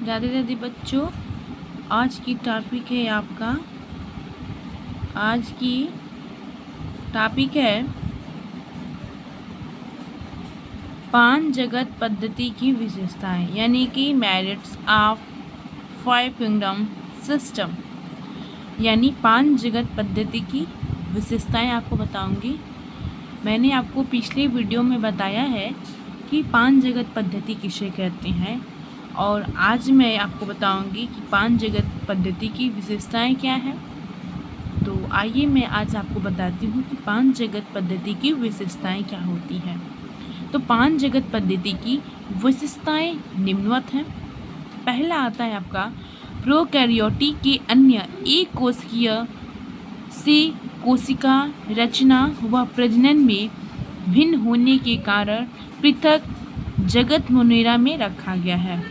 राधे राधे बच्चों। आज की टॉपिक है आपका आज की टॉपिक है पांच जगत पद्धति की विशेषताएं, यानी कि merits of five kingdom system. यानी पांच जगत पद्धति की विशेषताएं आपको बताऊंगी। मैंने आपको पिछले वीडियो में बताया है कि पांच जगत पद्धति किसे कहते हैं, और आज मैं आपको बताऊंगी कि पांच जगत पद्धति की विशेषताएं क्या हैं। तो आइए मैं आज आपको बताती हूँ कि पांच जगत पद्धति की विशेषताएं क्या होती हैं। तो पांच जगत पद्धति की विशेषताएं निम्नवत हैं। पहला आता है आपका प्रोकैरियोटिक के अन्य एक कोशिकीय से कोशिका रचना व प्रजनन में भिन्न होने के कारण पृथक जगत मोनेरा में रखा गया है।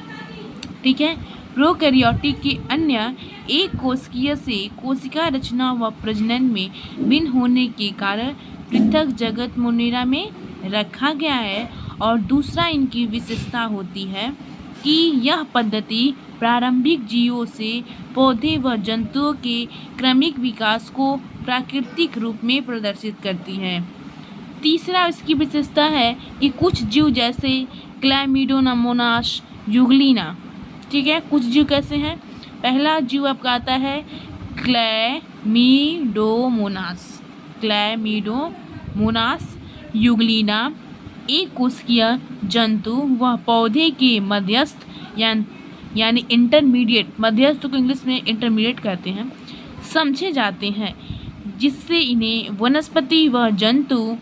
ठीक है, प्रोकैरियोटिक के अन्य एक कोशिकीय से कोशिका रचना व प्रजनन में भिन्न होने के कारण पृथक जगत मोनेरा में रखा गया है। और दूसरा इनकी विशेषता होती है कि यह पद्धति प्रारंभिक जीवों से पौधे व जंतुओं के क्रमिक विकास को प्राकृतिक रूप में प्रदर्शित करती है। तीसरा इसकी विशेषता है कि कुछ जीव जैसे क्लैमिडोमोनास यूग्लिना, ठीक है, कुछ जीव कैसे हैं। पहला जीव आपका आता है क्लैमिडोमोनास यूग्लिना, एक कोशिकीय जंतु व पौधे के मध्यस्थ यानी इंटरमीडिएट, मध्यस्थ को इंग्लिश में इंटरमीडिएट कहते हैं, समझे जाते हैं, जिससे इन्हें वनस्पति व जंतु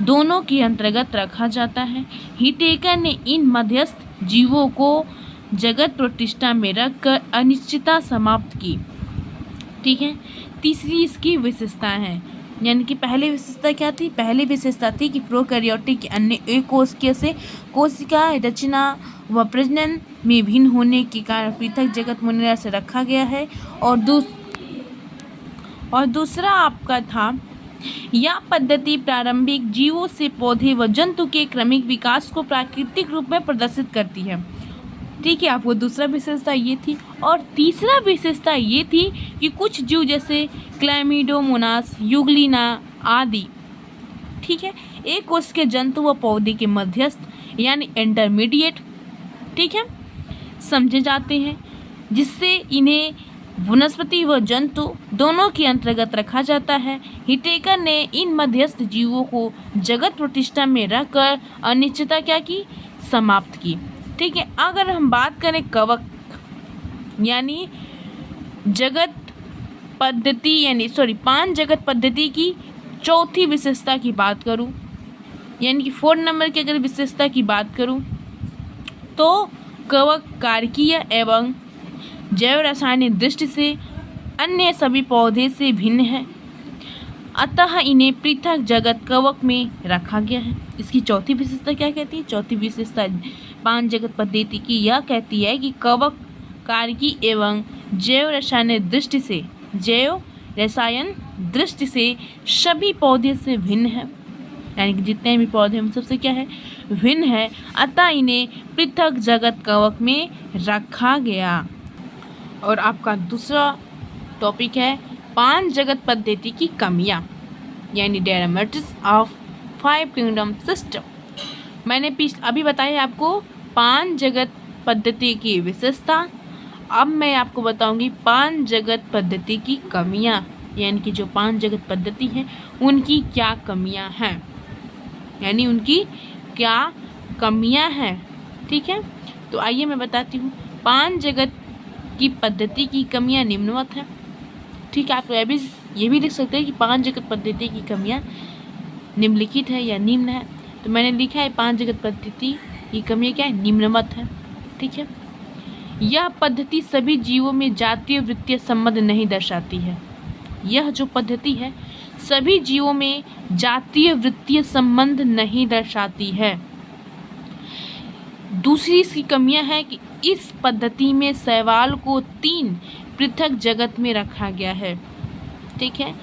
दोनों के अंतर्गत रखा जाता है। हिटेकर ने इन मध्यस्थ जीवों को जगत प्रतिष्ठा में रखकर अनिश्चितता समाप्त की। ठीक है, तीसरी इसकी विशेषता है, यानी कि पहली विशेषता क्या थी। पहली विशेषता थी कि प्रोकैरियोटिक के अन्य एक कोशिकीय से कोशिका रचना व प्रजनन में भिन्न होने के कारण पृथक जगत मोनेरा से रखा गया है। और दूसरा आपका था, यह पद्धति प्रारंभिक जीवों से पौधे व जंतु के क्रमिक विकास को प्राकृतिक रूप में प्रदर्शित करती है। ठीक है, आपको दूसरा विशेषता ये थी। और तीसरा विशेषता ये थी कि कुछ जीव जैसे क्लैमिडोमोनास यूग्लिना आदि, ठीक है, एक कोश के जंतु व पौधे के मध्यस्थ यानी इंटरमीडिएट, ठीक है, समझे जाते हैं, जिससे इन्हें वनस्पति व जंतु दोनों के अंतर्गत रखा जाता है। हिटेकर ने इन मध्यस्थ जीवों को जगत प्रतिष्ठा में रखकर अनिश्चितता क्या की, समाप्त की। ठीक है, अगर हम बात करें कवक यानी जगत पद्धति पांच जगत पद्धति की चौथी विशेषता की बात करूं, यानी कि 4 नंबर की अगर विशेषता की बात करूं, तो कवक कार्कीय एवं जैव रासायनिक दृष्टि से अन्य सभी पौधे से भिन्न है, अतः इन्हें पृथक जगत कवक में रखा गया है। इसकी चौथी विशेषता क्या कहती है। चौथी विशेषता पांच जगत पद्धति की यह कहती है कि कवक कार्की एवं जैव रसायन दृष्टि से सभी पौधे से भिन्न है, यानी कि जितने भी पौधे हम सबसे क्या है, भिन्न है, अतः इन्हें पृथक जगत कवक में रखा गया। और आपका दूसरा टॉपिक है पांच जगत पद्धति की कमियां, यानी डेमेरिट्स ऑफ फाइव किंगडम सिस्टम। मैंने अभी बताया आपको पांच जगत पद्धति की विशेषता। अब मैं आपको बताऊंगी पांच जगत पद्धति की कमियां, यानी कि जो पांच जगत पद्धति है उनकी क्या कमियां हैं, यानी उनकी क्या कमियां हैं। ठीक है, तो आइए मैं बताती हूँ। पांच जगत की पद्धति की कमियां निम्नवत हैं। ठीक है, आप ये भी लिख सकते हैं कि पांच जगत पद्धति की कमियां निम्नलिखित है या निम्न है। तो मैंने लिखा है पांच जगत पद्धति की कमियां क्या है, निम्नवत है। ठीक है, यह पद्धति सभी जीवों में जातीय वृत्तीय संबंध नहीं दर्शाती है। यह जो पद्धति है सभी जीवों में जातीय वृत्तीय संबंध नहीं दर्शाती है। दूसरी इसकी कमियां है कि इस पद्धति में शैवाल को 3 पृथक जगत में रखा गया है। ठीक है,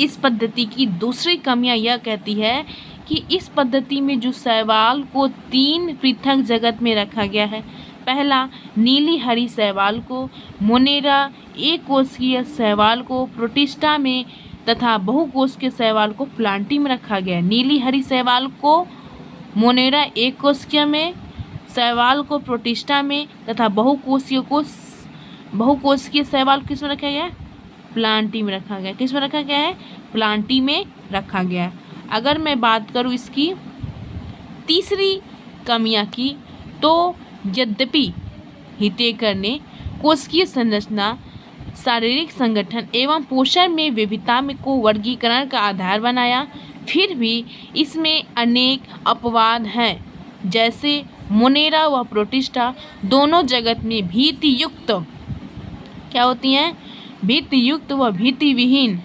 इस पद्धति की दूसरी कमियां यह कहती है कि इस पद्धति में जो शैवाल को 3 पृथक जगत में रखा गया है, पहला नीली हरी शैवाल को मोनेरा एक कोशिकीय शैवाल को प्रोटिस्टा में तथा बहुकोशिकीय शैवाल को प्लांटी में रखा गया। नीली हरी शैवाल को मोनेरा एक कोशिकीय में, शैवाल को प्रोटिस्टा में तथा बहुकोशिकीय शैवाल किस में रखा गया है? प्लांटी में रखा गया। किस में रखा गया है? प्लांटी में रखा गया। अगर मैं बात करूँ इसकी तीसरी कमियां की, तो यद्यपि हिटेकर ने कोशिकीय संरचना, शारीरिक संगठन एवं पोषण में विविधता में को वर्गीकरण का आधार बनाया, फिर भी इसमें अनेक अपवाद हैं। जैसे मोनेरा व प्रोटिस्टा दोनों जगत में भीतियुक्त क्या होती हैं? भीतियुक्त व भीतिविहीन,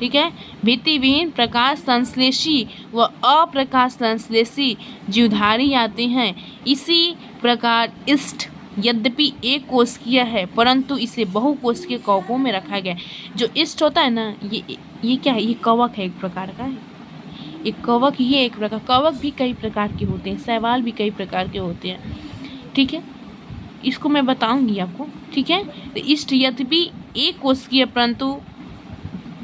ठीक है, भीतिविहीन प्रकाश संश्लेषी व अप्रकाश संश्लेषी जीवधारी आते हैं। इसी प्रकार इष्ट यद्यपि एक कोशिकीय है परंतु इसे बहुकोशिकीय कवकों में रखा गया है। जो इष्ट होता है ना, ये क्या है? ये कवक है, एक प्रकार का है। एक कवक ही एक प्रकार, कवक भी कई प्रकार के होते हैं, शैवाल भी कई प्रकार के होते हैं, ठीक है, इसको मैं बताऊंगी आपको, ठीक है। तो इष्ट यद्यपि एक कोशिकीय परंतु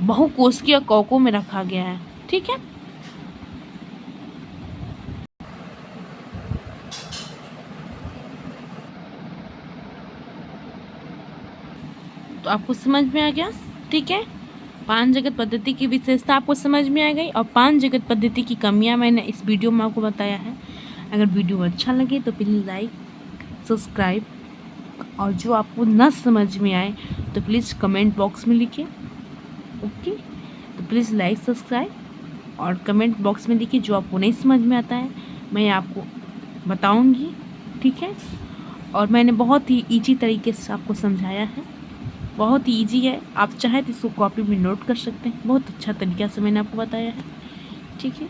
बहुकोशिकीय कवकों में रखा गया है, ठीक है। तो आपको समझ में आ गया, ठीक है। 5 जगत पद्धति की विशेषता आपको समझ में आ गई और 5 जगत पद्धति की कमियां मैंने इस वीडियो में आपको बताया है। अगर वीडियो अच्छा लगे तो प्लीज़ लाइक, सब्सक्राइब, और जो आपको न समझ में आए तो प्लीज़ कमेंट बॉक्स में लिखिए, ओके। तो प्लीज़ लाइक, सब्सक्राइब और कमेंट बॉक्स में लिखिए। जो आपको नहीं समझ में आता है मैं आपको बताऊंगी, ठीक है। और मैंने बहुत ही ईजी तरीके से आपको समझाया है, बहुत ही ईजी है। आप चाहे तो इसको कॉपी में नोट कर सकते हैं, बहुत अच्छा तरीक़ा से मैंने आपको बताया है, ठीक है।